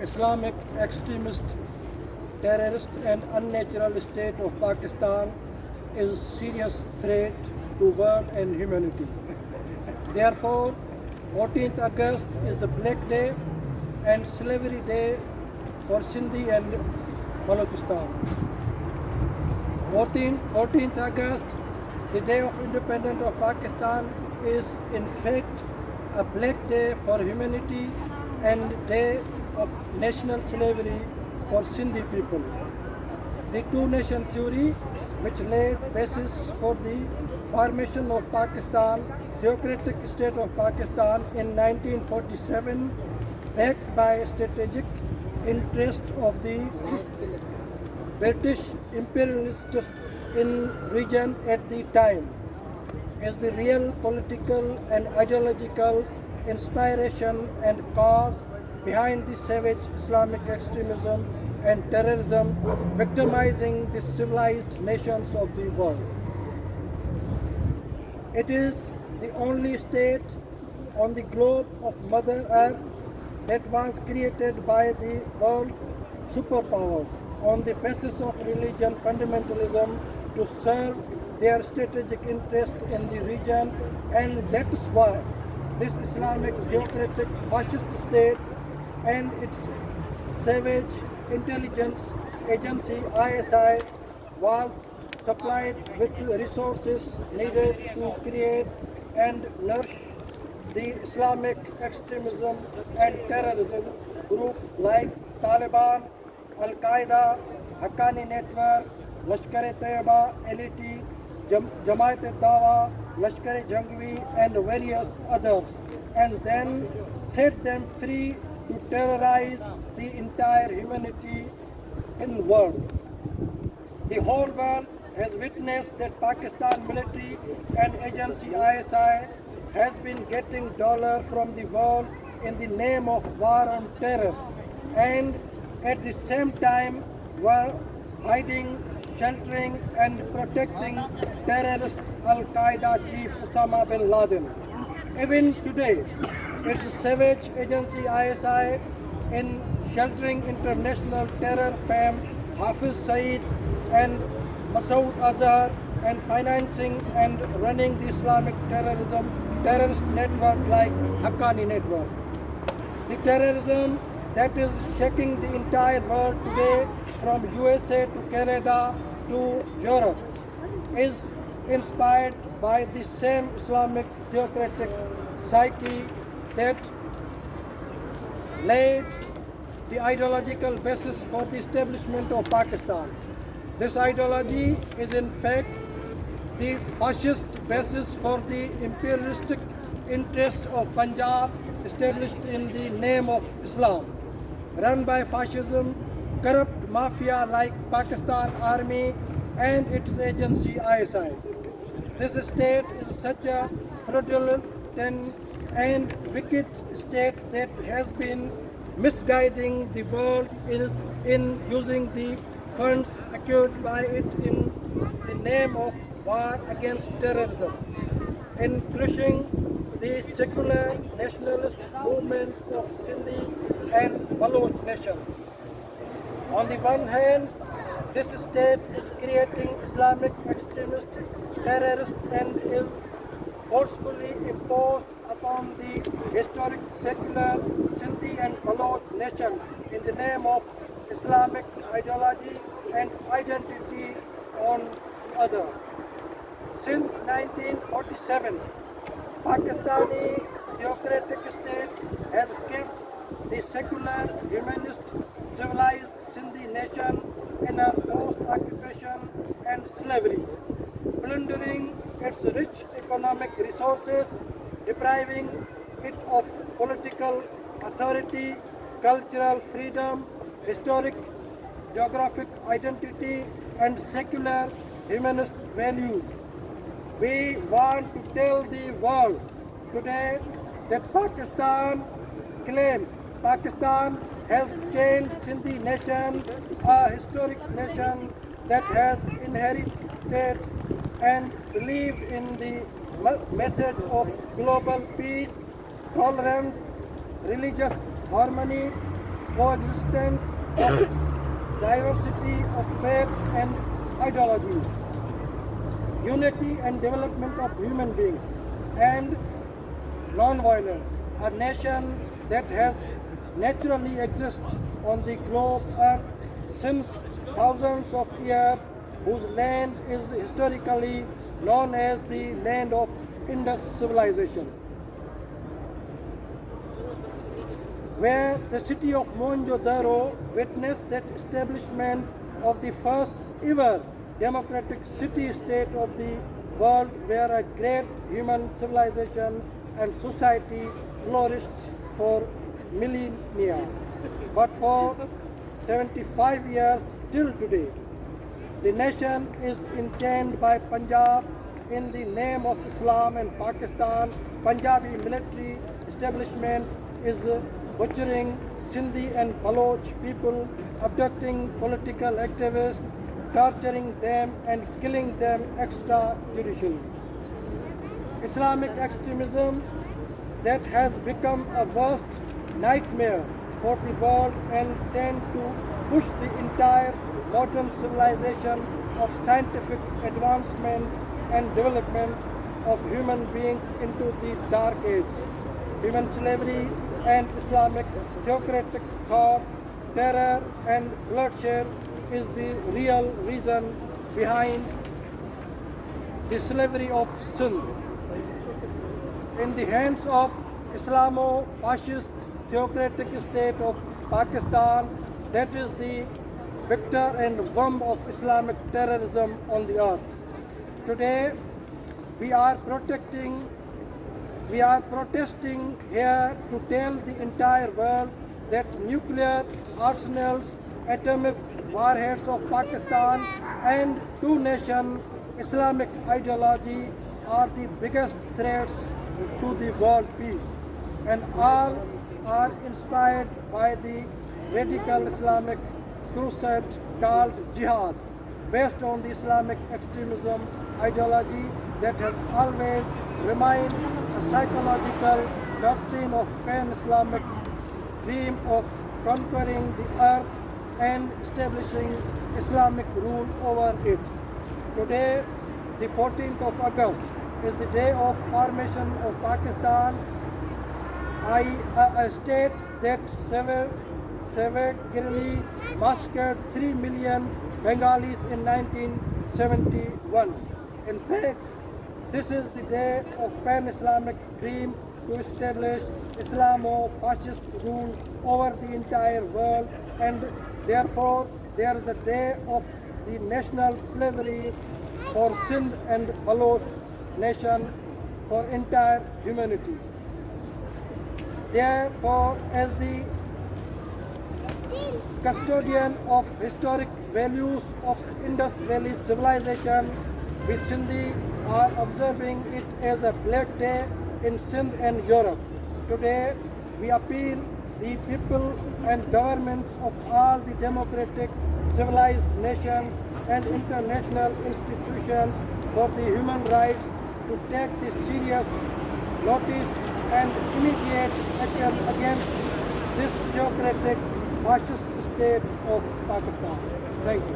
Islamic extremist, terrorist and unnatural state of Pakistan is a serious threat to world and humanity. Therefore, 14th August is the Black Day and Slavery Day for Sindhi and Balochistan. 14th August, the day of independence of Pakistan, is in fact a black day for humanity and day of national slavery for Sindhi people. The two-nation theory, which laid basis for the formation of Pakistan, theocratic state of Pakistan in 1947, backed by strategic interest of the British imperialists in region at the time, is the real political and ideological inspiration and cause behind the savage Islamic extremism and terrorism victimizing the civilized nations of the world. It is the only state on the globe of Mother Earth that was created by the world superpowers on the basis of religion fundamentalism to serve their strategic interest in the region, and that is why this Islamic theocratic fascist state and its savage intelligence agency ISI was supplied with resources needed to create and nourish the Islamic extremism and terrorism group like Taliban, Al-Qaeda, Haqqani Network, Lashkar-e-Taiba, LET, Jamaat-e-Dawa, Lashkar-e-Jhangvi and various others, and then set them free to terrorize the entire humanity in the world. The whole world has witnessed that Pakistan military and agency ISI has been getting dollar from the world in the name of war on terror, and at the same time were hiding, sheltering and protecting terrorist Al-Qaeda chief Osama bin Laden. Even today, its savage agency ISI in sheltering international terror fame Hafiz Saeed and Masood Azhar and financing and running the Islamic terrorist network like Haqqani Network. The terrorism that is shaking the entire world today from USA to Canada to Europe is inspired by the same Islamic theocratic psyche that laid the ideological basis for the establishment of Pakistan. This ideology is in fact the fascist basis for the imperialistic interest of Punjab established in the name of Islam, run by fascism, corrupt mafia like Pakistan Army and its agency ISI. This state is such a fraudulent and wicked state that has been misguiding the world in using the funds acquired by it in the name of war against terrorism, in crushing the secular nationalist movement of Sindhi and Bloch nation. On the one hand, this state is creating Islamic extremist terrorists and is forcefully imposed upon the historic secular Sindhi and Bloch nation in the name of Islamic ideology and identity on the other. Since 1947, Pakistani theocratic state has kept the secular, humanist, civilized Sindhi nation in a forced occupation and slavery, plundering its rich economic resources, depriving it of political authority, cultural freedom, historic geographic identity and secular humanist values. We want to tell the world today that Pakistan has changed Sindhi nation, a historic nation that has inherited and believed in the message of global peace, tolerance, religious harmony, coexistence of diversity of faiths and ideologies, unity and development of human beings, and non-violence. A nation that has naturally existed on the globe earth since thousands of years, whose land is historically known as the land of Indus civilization, where the city of Mohenjo-daro witnessed that establishment of the first ever democratic city-state of the world, where a great human civilization and society flourished for millennia. But for 75 years till today, the nation is enchained by Punjab in the name of Islam and Pakistan. Punjabi military establishment is butchering Sindhi and Bloch people, abducting political activists, torturing them and killing them extrajudicially. Islamic extremism that has become a worst nightmare for the world and tend to push the entire modern civilization of scientific advancement and development of human beings into the dark age. Human slavery and Islamic theocratic thought, terror and bloodshed is the real reason behind the slavery of Sindh. In the hands of Islamo-fascist theocratic state of Pakistan, that is the victor and worm of Islamic terrorism on the earth. Today, we are protesting here to tell the entire world that nuclear arsenals, atomic warheads of Pakistan and two-nation Islamic ideology are the biggest threats to the world peace, and all are inspired by the radical Islamic crusade called jihad, based on the Islamic extremism ideology that has always remained a psychological doctrine of pan-Islamic dream of conquering the earth and establishing Islamic rule over it. Today, the 14th of August, is the day of formation of Pakistan, a state that severely massacred 3 million Bengalis in 1971. In fact, this is the day of pan-Islamic dream to establish Islamo-fascist rule over the entire world, and therefore there is a day of the national slavery for Sindh and Bloch nation, for entire humanity. Therefore, as the custodian of historic values of Indus Valley civilization, we Sindhi are observing it as a black day in Sindh and Europe. Today, we appeal the people and governments of all the democratic civilized nations and international institutions for the human rights to take this serious notice and immediate action against this theocratic fascist state of Pakistan. Thank you.